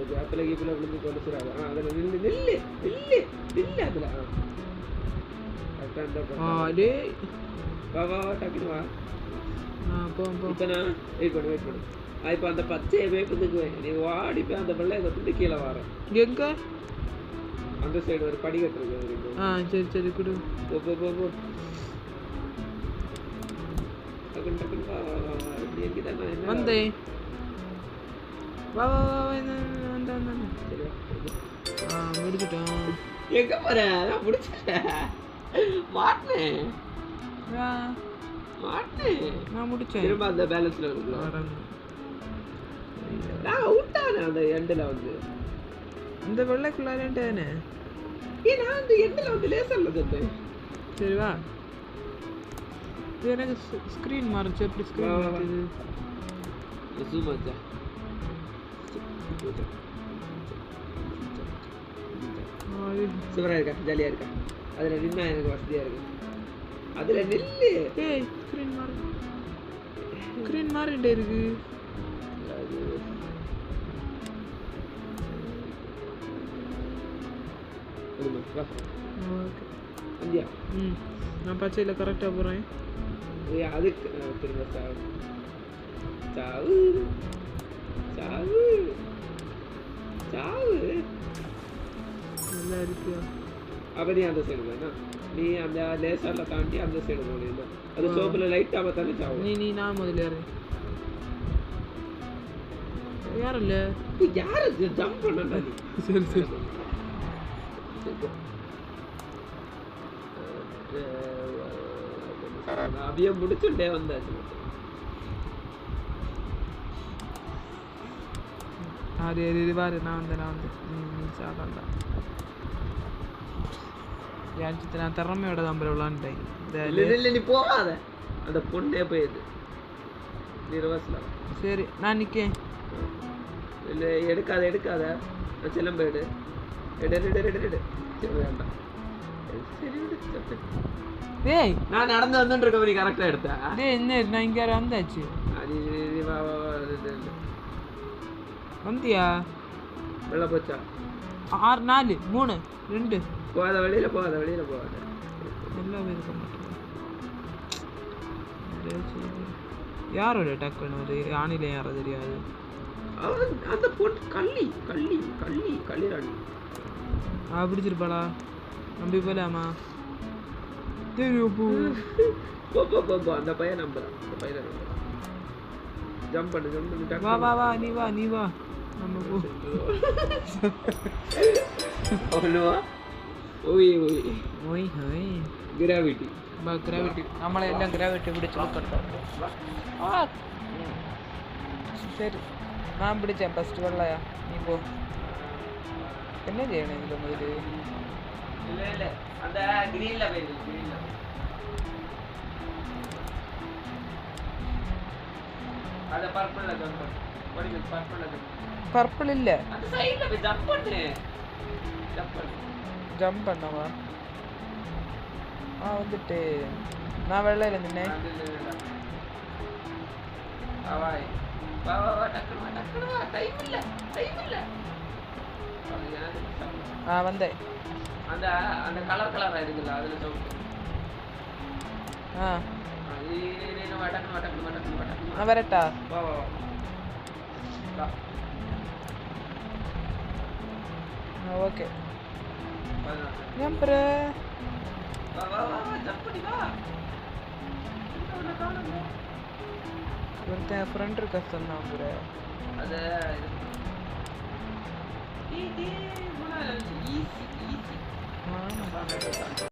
கேப்பில் விழுந்து கொண்டு சொல்கிறாங்க அதில் நில்லு அதில் வா டக்குனு வா இப்போ நான் வெயிட் பண்ணு இப்போ அந்த பச்சையை வேப்பத்துக்கு நீ வாடி போய் அந்த வெள்ளை தொட்டு கீழே வரோம் எங்க அந்த சைடு ஒரு படிக்கட்டு இருக்கு சரி கொடு போ டக்குனு வா வந்தேன் வா முடிச்சிட்டோம் எங்க போற நான் முடிச்சிட்டேன் மாட்டேன் நான் முடிச்சேன் திரும்ப அந்த பேலன்ஸ்ல நான் அவுட்டானே அந்த எண்டில் வந்து இந்த வெள்ளைக்குள்ளாரேன்ட்டானே நான் அந்த எண்டில் வந்து லேசர்ல தந்தேன் சரி வா எனக்கு ஸ்க்ரீன் மாறுச்சு எப்படி ஸ்க்ரீன் மாறுது ஜூம் ஆச்சா சூப்பராக இருக்கா ஜாலியாக இருக்கா அதில் நின்னா எனக்கு வசதியாக இருக்கு அதில் நில்லு ஏய் ஸ்க்ரீன் மாறிட்டே இருக்கு இந்தியா நான் பச்சையில் கரெக்டாக போகிறேன் அதுக்கு திரும்ப சாவு நல்லா இருக்கியா அப்போ நீ அந்த சைடு வேணா நீ அந்த லேசரில் தாண்டி அந்த சைடு போகணும் அது சோப்பில் லைட்டாக பார்த்தாலே சாவு நீ நான் முதல்ல யாரும் இல்லை யார் ஜம்ப் பண்ணா சரி அப்படியே முடிச்சுட்டே வந்தாச்சு அது பாரு நான் வந்து சாதாரண நான் திறமையோட தான் விளாண்டுட்டேன் நீ போகாத அந்த பொண்ணே போயிடுது நீ ரிவர்ஸ்ல சரி நான் நிற்கேன் இல்லை எடுக்காத நான் சிலம்பு எடு சரி வேண்டாம் டேய் நான் நடந்து வந்துட்டு இருக்க நீ கரெக்டாக எடுத்தேன் டேய் என்ன நான் இங்கே வந்தாச்சு வந்தியா வெளில போச்சா 6 4 3 2 போகாத வெளியில் போகாத எல்லாம் இருக்க மாட்டேன் யாரோட டக்குன்னு ஒரு ஆணில யாரும் தெரியாது அந்த பொண்ணு கள்ளி ராணி பிடிச்சிருப்பாளா நம்பி போலாமா தெரியும் போ அந்த பையன் நம்புறான் ஜம்ப் பண்ணு வா நீ வா நம்ம போ அவனுவா ஓய் கிராவிட்டி നമ്മളെ എല്ലാം ഗ്രാവിറ്റി പിടിച്ചു ശരി ഞാൻ പിടിച്ച ഫസ്റ്റ് വെള്ളയാ നീ പോ എന്നാ ചെയ്യണേ ഇതിൻ്റെ മുതല് പർപ്പിൾ ഇല്ല ஜம்ப் பண்ணவா வந்துட்டு நான் வெள்ளையில நின்னேன் வந்தேன் அந்த அந்த கலர் இருக்குல்ல அதுல சவுண்ட் நான் வரட்டா ஓகே ஒருத்தன் ஃப்ரெண்ட் இருக்க சொன்னான் ப்ரோ அது